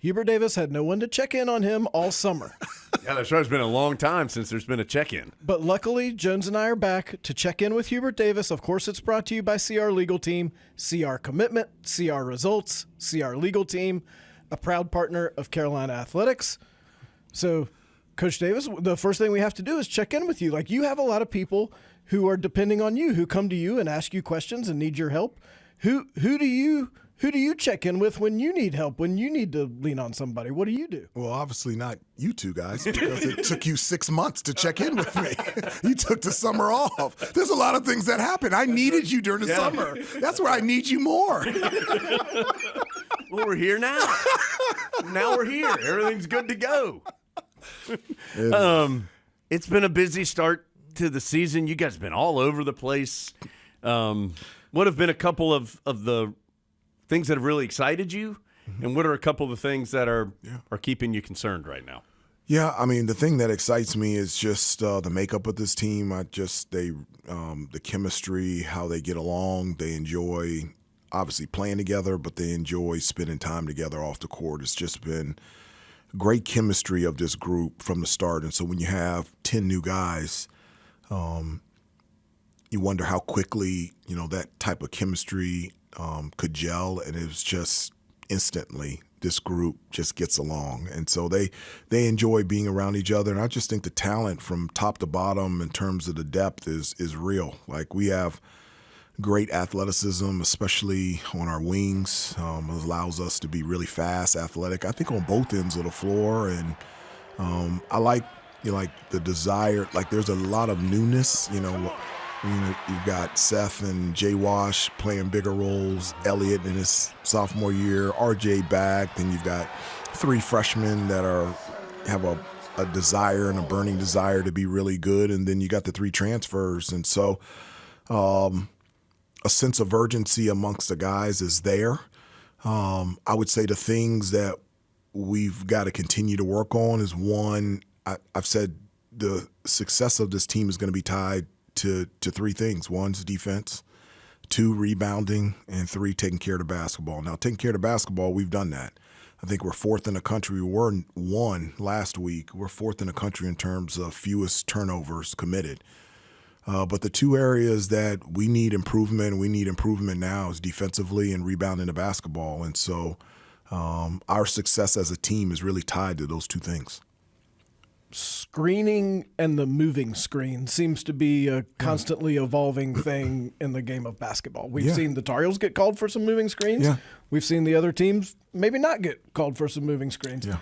Hubert Davis had no one to check in on him all summer. Yeah, that's right. It's been a long time since there's been a check-in. But luckily, Jones and I are back to check in with Hubert Davis. Of course, it's brought to you by CR Legal Team. CR Commitment, CR Results, CR Legal Team, a proud partner of Carolina Athletics. So, Coach Davis, the first thing we have to do is check in with you. Like, you have a lot of people who are depending on you, who come to you and ask you questions and need your help. Who do you check in with when you need help, when you need to lean on somebody? What do you do? Well, obviously not you two guys, because it took you 6 months to check in with me. You took the summer off. There's a lot of things that happened. I needed you during the summer. That's where I need you more. Well, we're here now. Now we're here. Everything's good to go. It's been a busy start to the season. You guys have been all over the place. What have been a couple of the things that have really excited you, and what are a couple of the things that are keeping you concerned right now? Yeah, I mean, the thing that excites me is just the makeup of this team. The chemistry, how they get along. They enjoy obviously playing together, but they enjoy spending time together off the court. It's just been great chemistry of this group from the start. And so when you have 10 new guys, you wonder how quickly, that type of chemistry could gel, and it was just instantly this group just gets along. And so they enjoy being around each other. And I just think the talent from top to bottom in terms of the depth is real. Like, we have great athleticism, especially on our wings. It allows us to be really fast, athletic, I think on both ends of the floor. And I like the desire, like there's a lot of newness, you've got Seth and Jay Wash playing bigger roles, Elliott in his sophomore year, RJ back. Then you've got 3 freshmen that have a desire and a burning desire to be really good. And then you got the 3 transfers. And so a sense of urgency amongst the guys is there. I would say the things that we've got to continue to work on is, one, I've said the success of this team is going to be tied to 3 things. 1's defense, 2, rebounding, and 3, taking care of the basketball. Now, taking care of the basketball, we've done that. I think we're 4th in the country. We were 1 last week. We're 4th in the country in terms of fewest turnovers committed. But the 2 areas that we need improvement now is defensively and rebounding the basketball. And so our success as a team is really tied to those 2 things. Screening and the moving screen seems to be a constantly evolving thing in the game of basketball. We've seen the Tar Heels get called for some moving screens. Yeah. We've seen the other teams maybe not get called for some moving screens. Yeah.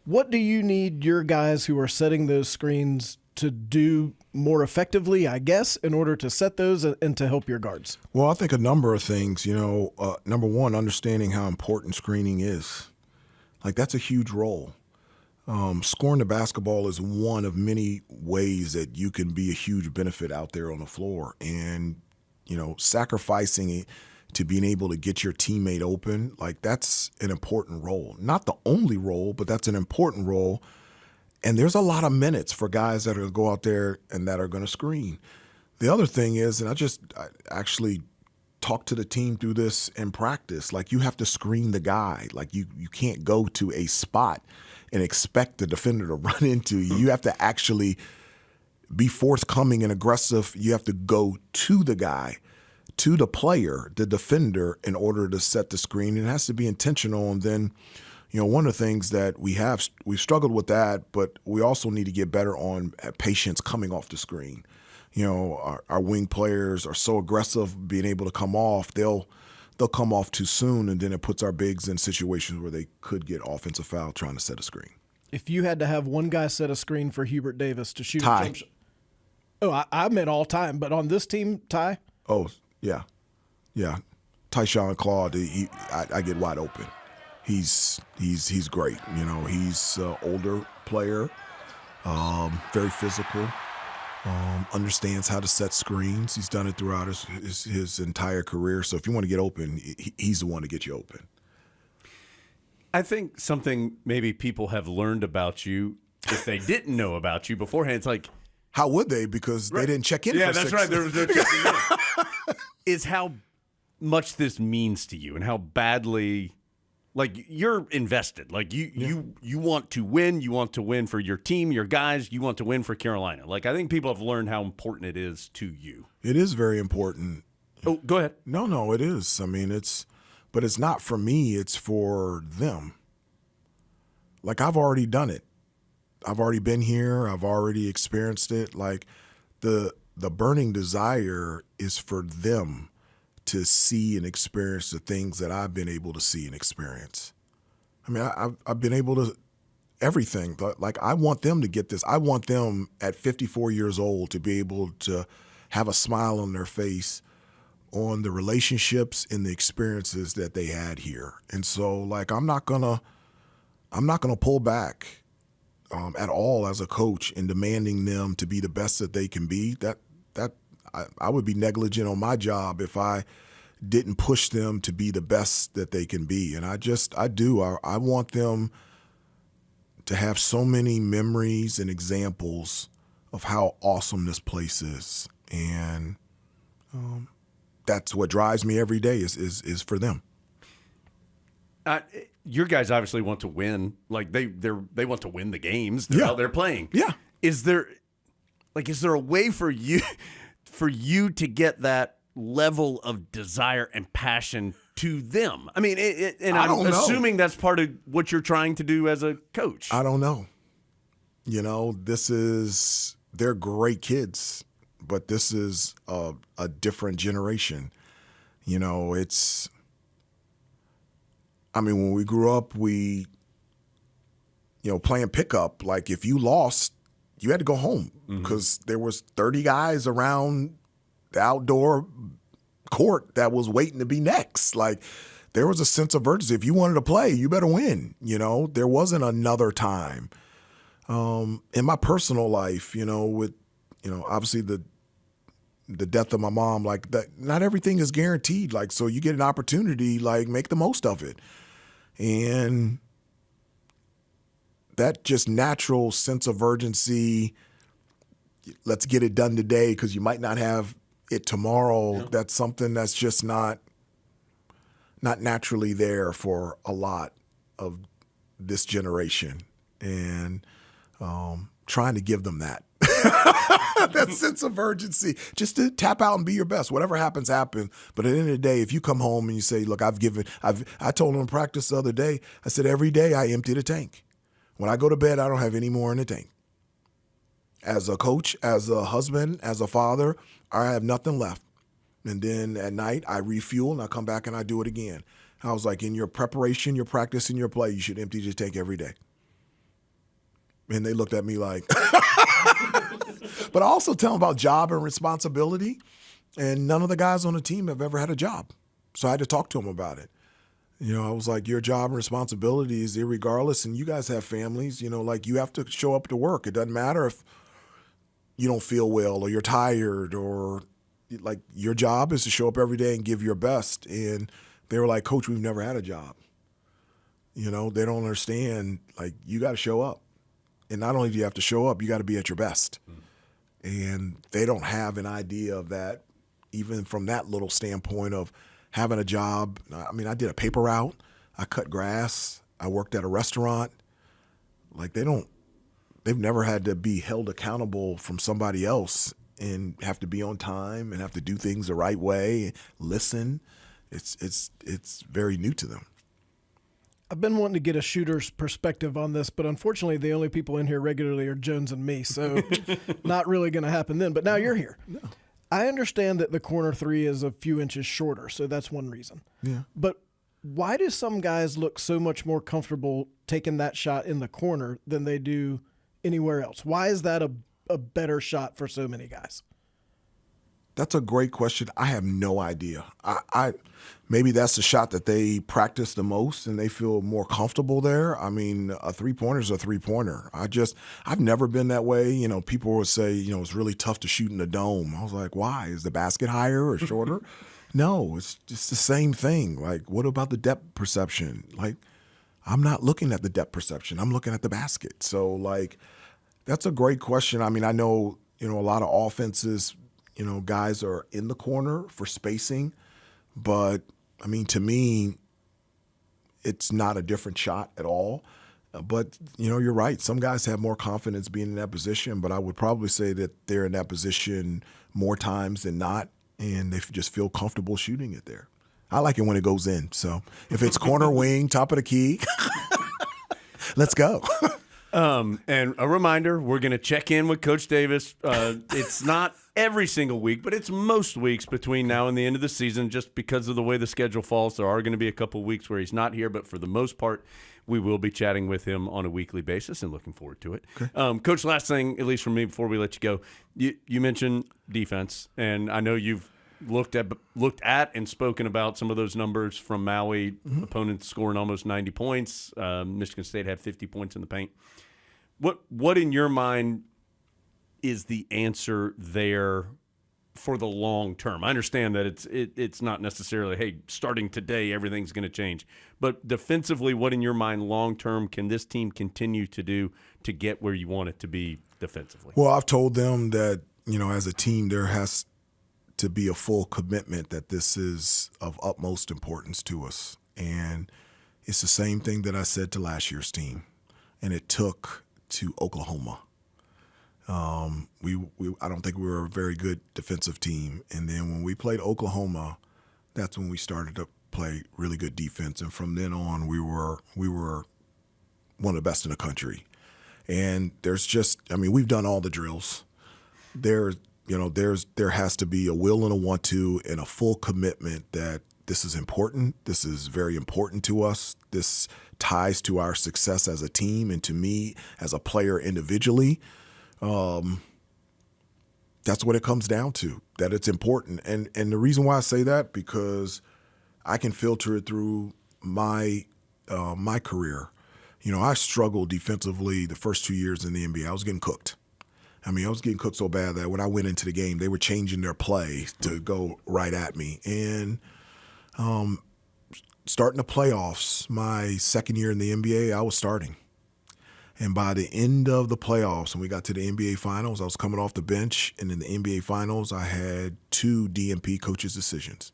What do you need your guys who are setting those screens to do more effectively, I guess, in order to set those and to help your guards? Well, I think a number of things. Number one, understanding how important screening is. Like, that's a huge role. Scoring the basketball is one of many ways that you can be a huge benefit out there on the floor. And, sacrificing it to being able to get your teammate open, like, that's an important role. Not the only role, but that's an important role. And there's a lot of minutes for guys that are going to go out there and that are going to screen. The other thing is, and I actually talked to the team through this in practice, like, you have to screen the guy. Like, you can't go to a spot and expect the defender to run into you. You have to actually be forthcoming and aggressive. You have to go to the guy, to the player, the defender, in order to set the screen. It has to be intentional. And then, one of the things that we've struggled with that, but we also need to get better on patience coming off the screen. Our wing players are so aggressive being able to come off. They'll come off too soon, and then it puts our bigs in situations where they could get offensive foul trying to set a screen. If you had to have one guy set a screen for Hubert Davis to shoot Ty. a jump shot. Oh, I meant all time, but on this team, Ty? Oh, yeah. Yeah. Tyshawn Claude, I get wide open. He's great. He's an older player, very physical, understands how to set screens. He's done it throughout his entire career. So if you want to get open, he's the one to get you open. I think something maybe people have learned about you, if they didn't know about you beforehand, it's like, how would they? Because they didn't check in. Yeah, for that's 6 right. They're checking in. Is how much this means to you and how badly Like, you're invested. Like, you want to win. You want to win for your team, your guys. You want to win for Carolina. Like, I think people have learned how important it is to you. It is very important. Oh, go ahead. No, it is. I mean, but it's not for me. It's for them. Like, I've already done it. I've already been here. I've already experienced it. Like, the burning desire is for them to see and experience the things that I've been able to see and experience. I mean, I've been able to everything. Like, I want them to get this. I want them at 54 years old to be able to have a smile on their face on the relationships and the experiences that they had here. And so, like, I'm not gonna pull back at all as a coach in demanding them to be the best that they can be. I would be negligent on my job if I didn't push them to be the best that they can be. And I do. I want them to have so many memories and examples of how awesome this place is. And that's what drives me every day is for them. Your guys obviously want to win. Like, they want to win the games that they're playing. Yeah. Is there a way for you to get that level of desire and passion to them? I mean, and I'm assuming that's part of what you're trying to do as a coach. I don't know. You know, they're great kids, but this is a different generation. You know, when we grew up, playing pickup, like, if you lost, you had to go home because there was 30 guys around the outdoor court that was waiting to be next. Like, there was a sense of urgency. If you wanted to play, you better win. You know, there wasn't another time. In my personal life, with, obviously the death of my mom, like, that, not everything is guaranteed. Like, so you get an opportunity, like, make the most of it. And that just natural sense of urgency, let's get it done today because you might not have it tomorrow. Yeah. That's something that's just not naturally there for a lot of this generation. And trying to give them that. That sense of urgency, just to tap out and be your best. Whatever happens, happen. But at the end of the day, if you come home and you say, look, I told them in practice the other day, I said, every day I empty the tank. When I go to bed, I don't have any more in the tank. As a coach, as a husband, as a father, I have nothing left. And then at night, I refuel and I come back and I do it again. I was like, in your preparation, your practice, and your play, you should empty the tank every day. And they looked at me like, but I also tell them about job and responsibility. And none of the guys on the team have ever had a job. So I had to talk to them about it. I was like, your job and responsibility is irregardless. And you guys have families, like, you have to show up to work. It doesn't matter if you don't feel well or you're tired, or, like, your job is to show up every day and give your best. And they were like, Coach, we've never had a job. They don't understand, like, you got to show up. And not only do you have to show up, you got to be at your best. And they don't have an idea of that, even from that little standpoint of having a job. I mean, I did a paper route. I cut grass. I worked at a restaurant. Like, they've never had to be held accountable from somebody else and have to be on time and have to do things the right way, listen. It's very new to them. I've been wanting to get a shooter's perspective on this, but unfortunately the only people in here regularly are Jones and me, so not really going to happen then. But now you're here. No. I understand that the corner three is a few inches shorter, so that's one reason. Yeah. But why do some guys look so much more comfortable taking that shot in the corner than they do anywhere else? Why is that a better shot for so many guys? That's a great question. I have no idea. I maybe that's the shot that they practice the most and they feel more comfortable there. I mean, a three-pointer is a three-pointer. I've never been that way. People would say, it's really tough to shoot in the dome. I was like, why? Is the basket higher or shorter? No, it's just the same thing. Like, what about the depth perception? Like, I'm not looking at the depth perception. I'm looking at the basket. So, like, that's a great question. I mean, I know, a lot of offenses, guys are in the corner for spacing. But, I mean, to me, it's not a different shot at all. But, you're right. Some guys have more confidence being in that position, but I would probably say that they're in that position more times than not, and they just feel comfortable shooting it there. I like it when it goes in. So if it's corner, wing, top of the key, let's go. And a reminder, we're going to check in with Coach Davis. It's not every single week, but it's most weeks between now and the end of the season just because of the way the schedule falls. There are going to be a couple of weeks where he's not here, but for the most part, we will be chatting with him on a weekly basis and looking forward to it. Okay. Coach, last thing, at least from me before we let you go, you mentioned defense, and I know you've looked at and spoken about some of those numbers from Maui, opponents scoring almost 90 points. Michigan State had 50 points in the paint. What in your mind is the answer there for the long term? I understand that it's not necessarily, hey, starting today everything's going to change. But defensively, what in your mind long term can this team continue to do to get where you want it to be defensively? Well, I've told them that, as a team there has to be a full commitment that this is of utmost importance to us. And it's the same thing that I said to last year's team. And it took to Oklahoma. I don't think we were a very good defensive team. And then when we played Oklahoma, that's when we started to play really good defense. And from then on, we were one of the best in the country. And we've done all the drills. There has to be a will and a want to and a full commitment that this is important. This is very important to us. This ties to our success as a team and to me as a player individually. That's what it comes down to, that it's important. And the reason why I say that, because I can filter it through my career. I struggled defensively the first 2 years in the NBA. I was getting cooked. I was getting cooked so bad that when I went into the game, they were changing their play to go right at me. And starting the playoffs, my second year in the NBA, I was starting. And by the end of the playoffs, when we got to the NBA Finals, I was coming off the bench. And in the NBA Finals, I had 2 DNP coaches' decisions.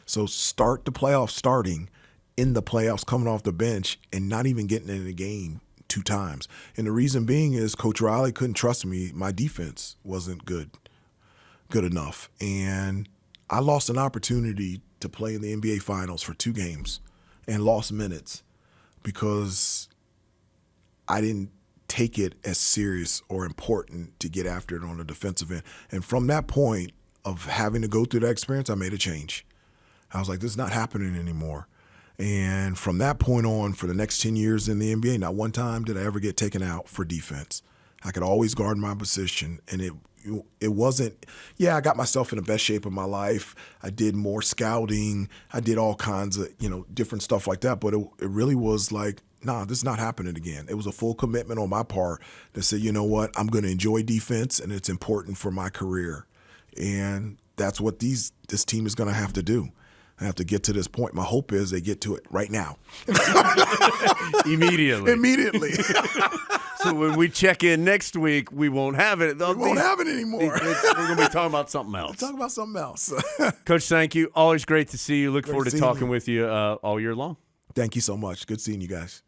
So start the playoffs starting, in the playoffs coming off the bench, and not even getting in the game 2 times. And the reason being is Coach Riley couldn't trust me. My defense wasn't good enough. And I lost an opportunity to play in the NBA Finals for 2 games and lost minutes because I didn't take it as serious or important to get after it on the defensive end. And from that point of having to go through that experience, I made a change. I was like, this is not happening anymore. And from that point on, for the next 10 years in the NBA, not one time did I ever get taken out for defense. I could always guard my position, and it wasn't, I got myself in the best shape of my life. I did more scouting. I did all kinds of, different stuff like that. But it really was like, nah, this is not happening again. It was a full commitment on my part to say, you know what, I'm going to enjoy defense, and it's important for my career. And that's what this team is going to have to do. I have to get to this point. My hope is they get to it right now. Immediately. So when we check in next week, we won't have it. We won't have it anymore. We're going to be talking about something else. We'll talk about something else. Coach, thank you. Always great to see you. Look forward to talking with you all year long. Thank you so much. Good seeing you guys.